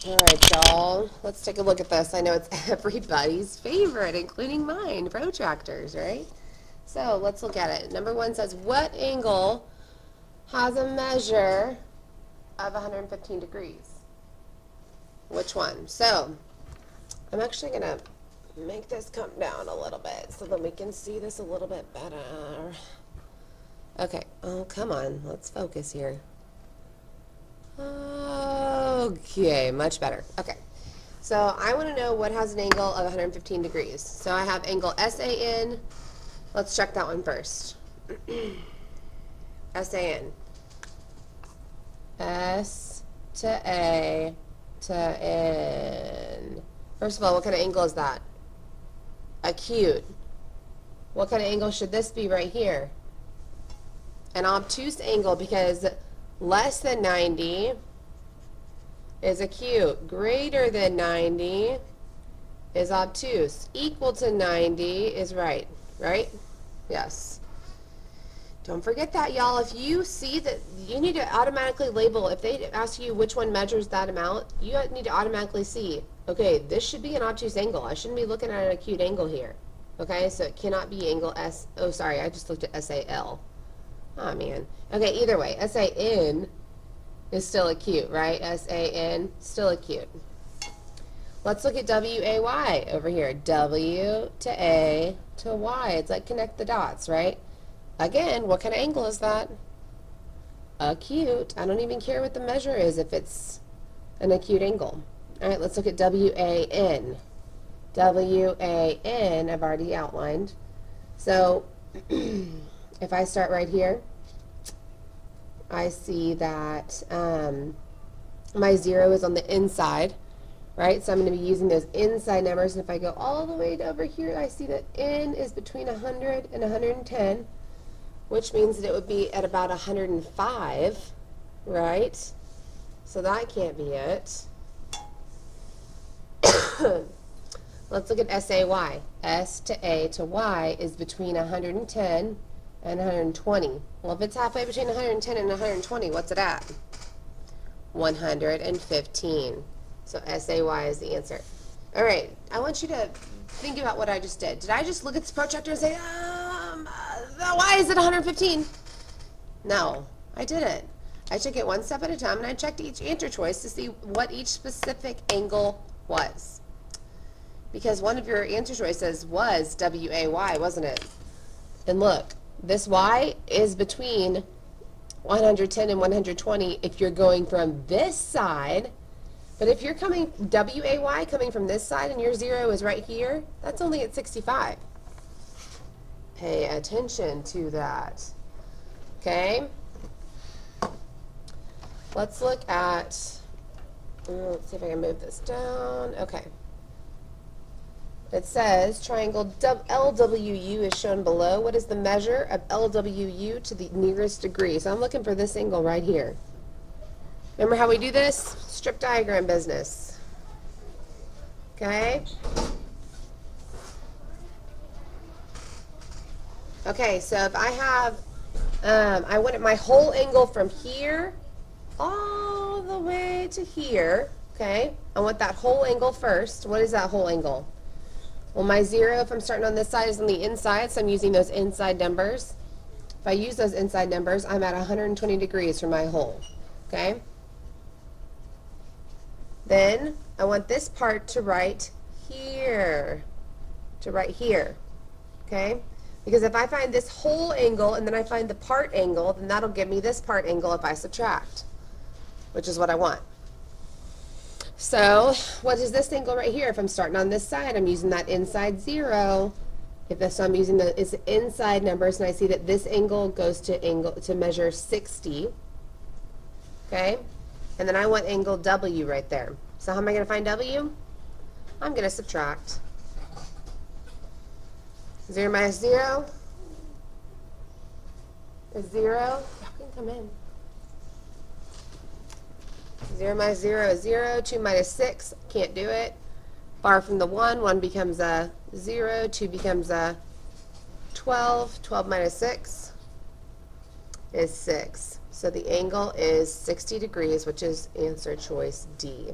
All right, y'all. Let's take a look at this. I know it's everybody's favorite, including mine, protractors, right? So let's look at it. Number one says, what angle has a measure of 115 degrees? Which one? So I'm actually going to make this come down a little bit so that we can see this a little bit better. Okay. Oh, come on. Let's focus here. Okay, much better. Okay. So I want to know what has an angle of 115 degrees. So I have angle SAN. Let's check that one first. SAN. S to A to N. First of all, what kind of angle is that? Acute. What kind of angle should this be right here? An obtuse angle, because less than 90 is acute. Greater than 90 is obtuse. Equal to 90 is right. Right? Yes. Don't forget that, y'all. If you see that, you need to automatically label. If they ask you which one measures that amount, you need to automatically see, okay, this should be an obtuse angle. I shouldn't be looking at an acute angle here. Okay, so it cannot be angle S. Oh, sorry, I just looked at SAL. Oh, man. Okay, either way, SAN is still acute, right? SAN, still acute. Let's look at WAY over here. W to A to Y. It's like connect the dots, right? Again, what kind of angle is that? Acute. I don't even care what the measure is if it's an acute angle. All right, let's look at WAN. WAN, I've already outlined. So if I start right here, I see that my 0 is on the inside, right? So I'm going to be using those inside numbers. And if I go all the way over here, I see that N is between 100 and 110, which means that it would be at about 105, right? So that can't be it. Let's look at SAY. S to A to Y is between 110 and 120. Well, if it's halfway between 110 and 120, what's it at? 115. So SAY is the answer. All right, I want you to think about what I just did. Did I just look at this protractor and say, why is it 115? No, I didn't. I took it one step at a time, and I checked each answer choice to see what each specific angle was. Because one of your answer choices was WAY, wasn't it? And look, this Y is between 110 and 120 if you're going from this side. But if you're coming, WAY coming from this side and your 0 is right here, that's only at 65. Pay attention to that. Okay? Let's look at, let's see if I can move this down. Okay. It says triangle LWU is shown below. What is the measure of LWU to the nearest degree? So I'm looking for this angle right here. Remember how we do this? Strip diagram business. Okay? Okay, so if I have, I want my whole angle from here all the way to here, okay? I want that whole angle first. What is that whole angle? Well, my 0, if I'm starting on this side, is on the inside, so I'm using those inside numbers. If I use those inside numbers, I'm at 120 degrees for my whole, okay? Then I want this part to right here, okay? Because if I find this whole angle and then I find the part angle, then that'll give me this part angle if I subtract, which is what I want. So what is this angle right here? If I'm starting on this side, I'm using that inside 0. So I'm using it's inside numbers, and I see that this angle goes to measure 60. Okay? And then I want angle W right there. So how am I going to find W? I'm going to subtract. 0 minus 0 is 0. Y'all can come in. 0 minus 0 is 0. 2 minus 6, can't do it. Far from the 1, 1 becomes a 0. 2 becomes a 12. 12 minus 6 is 6. So the angle is 60 degrees, which is answer choice D.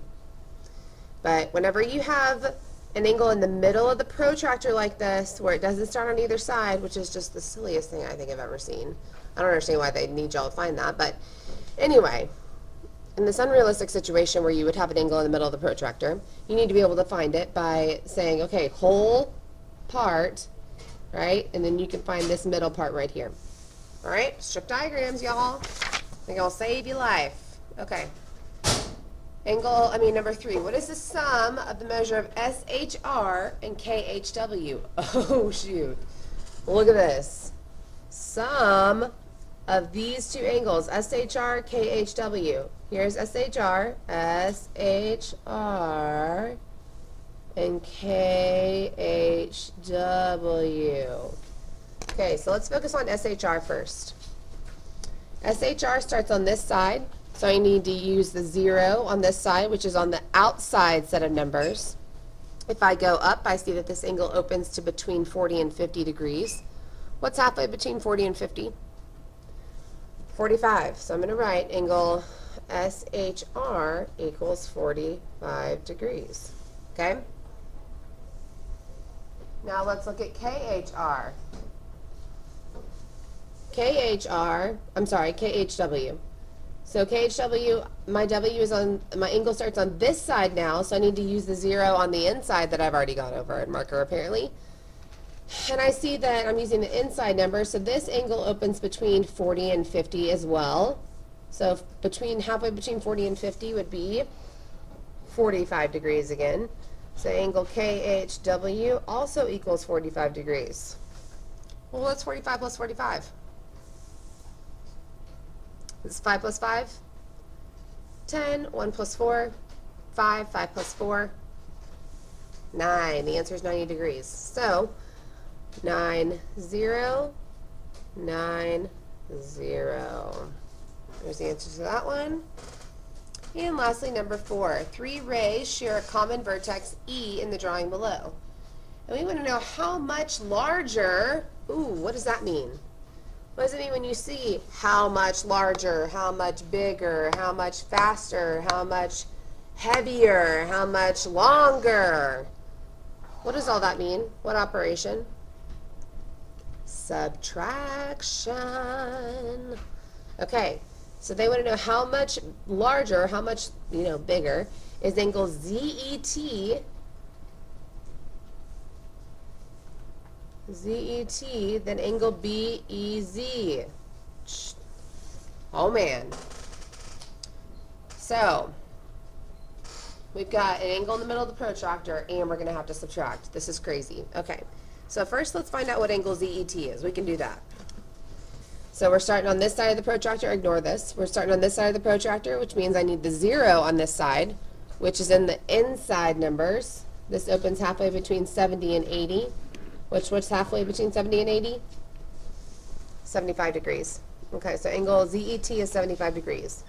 But whenever you have an angle in the middle of the protractor like this, where it doesn't start on either side, which is just the silliest thing I think I've ever seen. I don't understand why they need y'all to find that, but anyway, in this unrealistic situation where you would have an angle in the middle of the protractor, you need to be able to find it by saying, okay, whole part, right? And then you can find this middle part right here. All right, strip diagrams, y'all. They're gonna save your life. Okay. Number 3. What is the sum of the measure of SHR and KHW? Oh, shoot. Look at this. Sum of these two angles, SHR, KHW. Here's SHR, SHR, and KHW. Okay, so let's focus on SHR first. SHR starts on this side, so I need to use the 0 on this side, which is on the outside set of numbers. If I go up, I see that this angle opens to between 40 and 50 degrees. What's halfway between 40 and 50? 45. So I'm going to write angle SHR equals 45 degrees. Okay? Now let's look at KHR. KHW. So KHW, my W is on, my angle starts on this side now, so I need to use the 0 on the inside that I've already gone over in marker apparently. And I see that I'm using the inside number, so this angle opens between 40 and 50 as well. So halfway between 40 and 50 would be 45 degrees again. So angle KHW also equals 45 degrees. Well, what's 45 plus 45? This is 5 plus 5, 10, 1 plus 4, 5, 5 plus 4, 9. The answer is 90 degrees. So 9, 0, 9, 0. There's the answer to that one. And lastly, number 4. 3 rays share a common vertex E in the drawing below. And we want to know how much larger, what does that mean? What does it mean when you see how much larger, how much bigger, how much faster, how much heavier, how much longer? What does all that mean? What operation? Subtraction. Okay, so they want to know how much larger, how much, bigger is angle ZET than angle BEZ. Oh man. So we've got an angle in the middle of the protractor and we're going to have to subtract. This is crazy. Okay, so first let's find out what angle ZET is. We can do that. So we're starting on this side of the protractor. Ignore this. We're starting on this side of the protractor, which means I need the 0 on this side, which is in the inside numbers. This opens halfway between 70 and 80. What's halfway between 70 and 80? 75 degrees. Okay, so angle ZET is 75 degrees.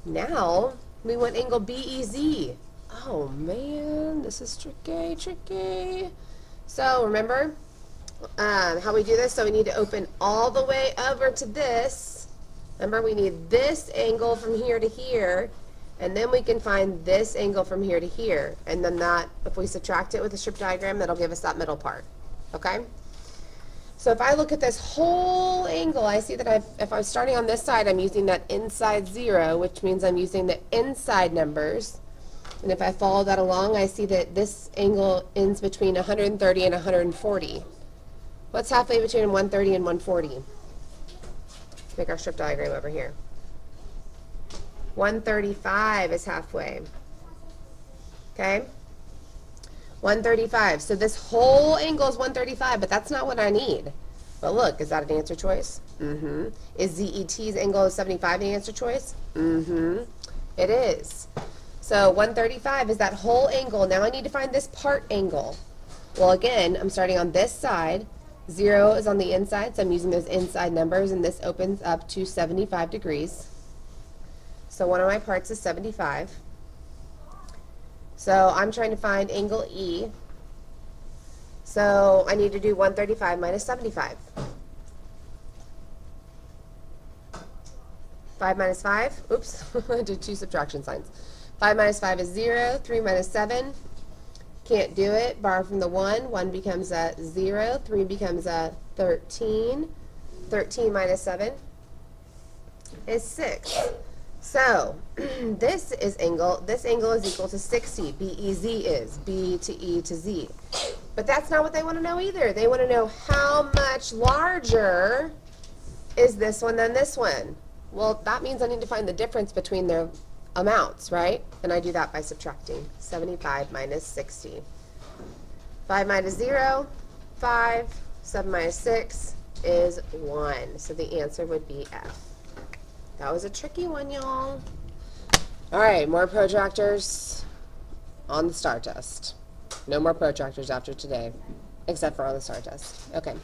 Now, we want angle BEZ. Oh man, this is tricky. So remember how we do this? So we need to open all the way over to this. Remember, we need this angle from here to here, and then we can find this angle from here to here. And then that, if we subtract it with a strip diagram, that'll give us that middle part. Okay? So if I look at this whole angle, I see that if I'm starting on this side, I'm using that inside 0, which means I'm using the inside numbers. And if I follow that along, I see that this angle ends between 130 and 140. What's halfway between 130 and 140? Make our strip diagram over here. 135 is halfway. Okay? 135. So this whole angle is 135, but that's not what I need. But look, is that an answer choice? Mm-hmm. Is ZET's angle of 75 an answer choice? Mm-hmm. It is. So 135 is that whole angle. Now I need to find this part angle. Well, again, I'm starting on this side. 0 is on the inside, so I'm using those inside numbers, and this opens up to 75 degrees. So one of my parts is 75. So I'm trying to find angle E. So I need to do 135 minus 75. 5 minus 5, oops, I did 2 subtraction signs. 5 minus 5 is 0. 3 minus 7, can't do it. Borrow from the 1. 1 becomes a 0. 3 becomes a 13. 13 minus 7 is 6. So this angle is equal to 60. BEZ is B to E to Z. But that's not what they want to know either. They want to know how much larger is this one than this one. Well, that means I need to find the difference between their amounts, right? And I do that by subtracting. 75 minus 60. 5 minus 0, 5. 7 minus 6 is 1. So the answer would be F. That was a tricky one, y'all. All right, more protractors on the STAAR test. No more protractors after today, except for on the STAAR test. Okay.